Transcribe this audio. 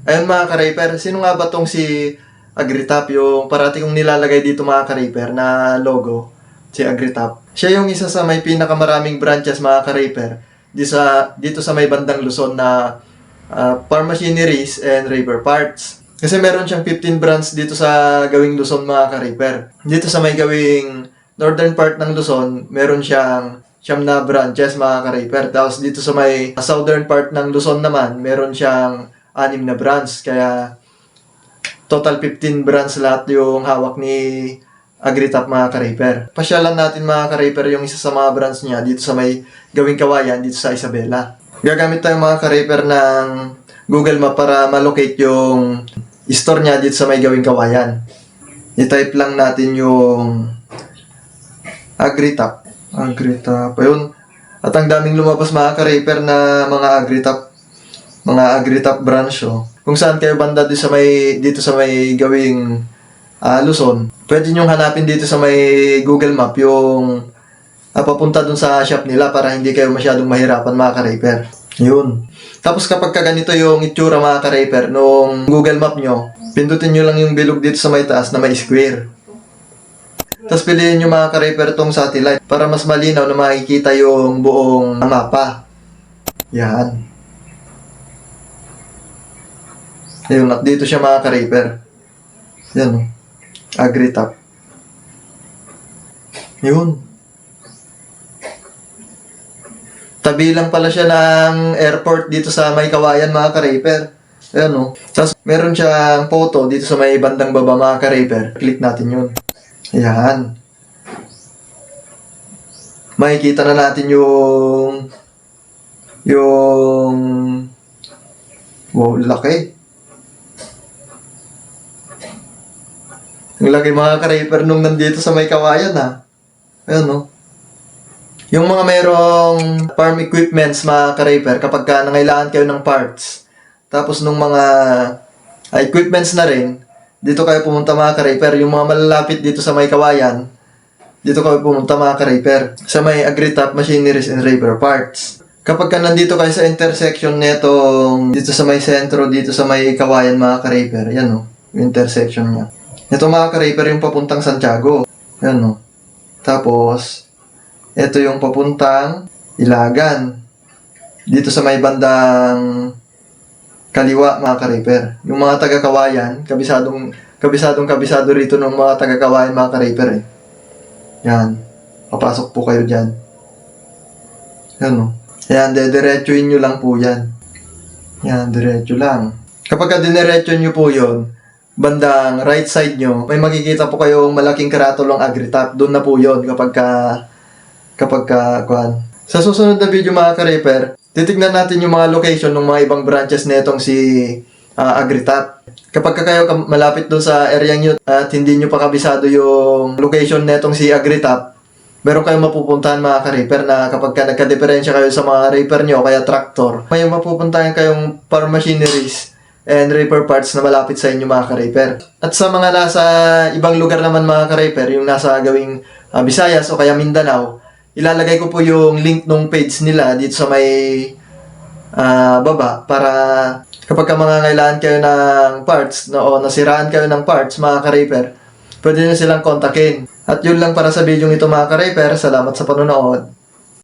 Ayun mga ka-Rayper, sino nga ba tong si Agritap, yung parati kong nilalagay dito mga ka-Rayper na logo, si Agritap. Siya yung isa sa may pinakamaraming branches mga ka-Rayper dito sa may bandang Luzon na farm machineries and repair parts. Kasi meron siyang 15 branch dito sa gawing Luzon mga ka-Rayper. Dito sa may gawing northern part ng Luzon, meron siyang siyam na branches mga ka-Rayper. Tapos dito sa may southern part ng Luzon naman, meron siyang 6 na branch. Kaya total 15 branch lahat yung hawak ni Agritap mga ka-Rayper. Pasyalan natin mga ka-Rayper yung isa sa mga branch niya dito sa may gawing Kawayan dito sa Isabela. Gagamit tayo mga ka-Rayper ng Google Map para malocate yung store niya dito sa may gawing Kawayan. I-type lang natin yung Agritap. Ayun. At ang daming lumabas mga ka-Rayper na mga Agritap branch kung saan kayo banda dito sa may gawing Luzon. Pwede nyo hanapin dito sa may Google Map yung papunta dun sa shop nila para hindi kayo masyadong mahirapan mga ka-Rayper. Yun. Tapos kapag ganito yung itsura mga ka-Rayper nung Google Map nyo, pindutin nyo lang yung bilog dito sa may taas na may square. Tapos piliin nyo mga ka-Rayper tong satellite para mas malinaw na makikita yung buong mapa. Yan. Ayun, at dito siya mga ka-Rayper. Yan, Agritap. Yun. Tabi lang pala siya ng airport dito sa may Kawayan mga ka-Rayper. Ayan Tapos meron siyang photo dito sa may bandang baba mga ka-Rayper. Click natin yun. Ayan. Makikita na natin yung wow, laki. Ang laki mga ka-Rayper nung nandito sa may Kawayan Ayan Yung mga merong farm equipments mga ka-Rayper, kapag nangailangan kayo ng parts, tapos nung mga equipments na rin, dito kayo pumunta mga ka-Rayper. Yung mga malalapit dito sa may Kawayan, dito kayo pumunta mga ka-Rayper. Sa may Agritap Machineries and Repair Parts. Kapag nandito kayo sa intersection netong dito sa may sentro, dito sa may Kawayan mga ka-Rayper, yan yung intersection niya. Ito mga ka-Rayper yung papuntang Santiago. Yan Tapos, ito yung papuntang Ilagan. Dito sa may bandang kaliwa mga ka-Rayper. Yung mga taga-Kawayan, kabisado rito ng mga taga-Kawayan mga ka-Rayper Yan. Papasok po kayo dyan. Yan Yan, dediretsuin nyo lang po yan. Yan, diretso lang. Kapag diniretso nyo po yun, bandang right side nyo, may makikita po kayong malaking karatulong Agritap. Doon na po yun kapag Sa susunod na video mga ka-Rayper, titignan natin yung mga location ng mga ibang branches netong si Agritap. Kapag kayo malapit doon sa area nyo at hindi nyo pa kabisado yung location netong si Agritap, meron kayong mapupuntahan mga ka-Rayper na kapag nagka-diferensya kayo sa mga Rayper nyo, kaya tractor, may mapupuntahan kayong farm machineries and repair parts na malapit sa inyo mga ka-Rayper. At sa mga nasa ibang lugar naman mga ka-Rayper, yung nasa gawing Visayas o kaya Mindanao, ilalagay ko po yung link ng page nila dito sa may baba para kapag mangangailangan kayo ng parts o nasiraan kayo ng parts mga ka-Rayper, pwede nyo silang kontakin. At yun lang para sa video ito mga ka-Rayper. Salamat sa panonood.